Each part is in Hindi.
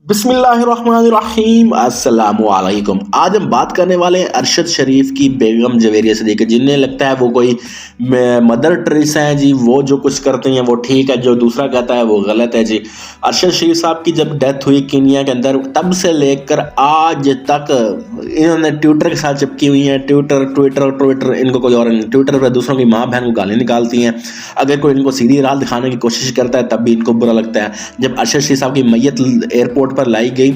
बिस्मिल्लाहिर्रहमानिर्रहीम अस्सलामुअलैकुम। आज हम बात करने वाले हैं अरशद शरीफ की बेगम जवेरिया सदीक, जिन्हें लगता है वो कोई मदर टेरेसा है जी। वो जो कुछ करते हैं वो ठीक है, जो दूसरा कहता है वो गलत है जी। अरशद शरीफ साहब की जब डेथ हुई कीनिया के अंदर, तब से लेकर आज तक इन्होंने ट्विटर के साथ चिपकी हुई हैं। ट्विटर ट्विटर ट्विटर इनको कोई और, ट्विटर पर दूसरों की माँ बहन को गाली निकालती हैं। अगर कोई इनको सीधी राह दिखाने की कोशिश करता है तब भी इनको बुरा लगता है। जब अरशद शरीफ साहब की मैयत एयरपोर्ट पर लाई गई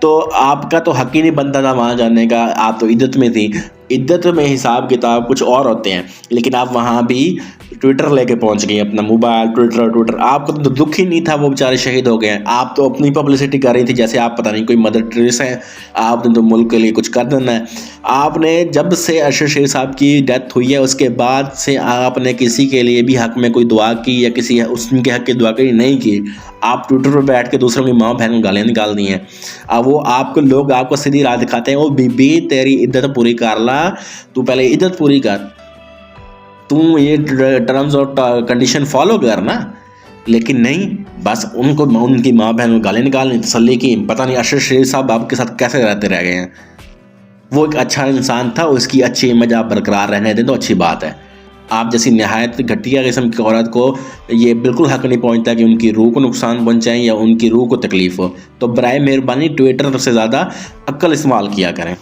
तो आपका तो हक ही नहीं बनता था वहाँ जाने का। आप तो इद्दत में थी। इद्दत में हिसाब किताब कुछ और होते हैं, लेकिन आप वहाँ भी ट्विटर लेके पहुँच गई, अपना मोबाइल ट्विटर ट्विटर। आपको तो दुख ही नहीं था, वो बेचारे शहीद हो गए हैं। आप तो अपनी पब्लिसिटी कर रही थी जैसे आप पता नहीं कोई मदर टेरेसा है, आपने तो मुल्क के लिए कुछ कर देना है। आपने जब से अरशद शरीफ साहब की डेथ हुई है उसके बाद से आपने किसी के लिए भी हक में कोई दुआ की या किसी उनके हक की दुआ की नहीं की। आप ट्विटर पर बैठ के दूसरों की माँ बहन को गालियाँ निकाल दी हैं। अब वो आपको लोग आपको सीधी राह दिखाते हैं, वो बीबी तेरी इद्दत पूरी कर ला, तू पहले इद्दत पूरी कर, तू ये टर्म्स और कंडीशन फॉलो कर ना। लेकिन नहीं, बस उनको उनकी माँ बहन को गालियाँ निकालनी तसल्ली की। पता नहीं अरशद शरीफ साहब आपके साथ कैसे रहते रह गए हैं। वो एक अच्छा इंसान था, उसकी अच्छी इमेज आप बरकरार रहने दें तो अच्छी बात है। आप जैसी नहायत घटिया किस्म की औरत को ये बिल्कुल हक नहीं पहुंचता कि उनकी रूह को नुकसान पहुंचाएं या उनकी रूह को तकलीफ हो। तो बराए मेहरबानी ट्विटर से ज़्यादा अक्ल इस्तेमाल किया करें।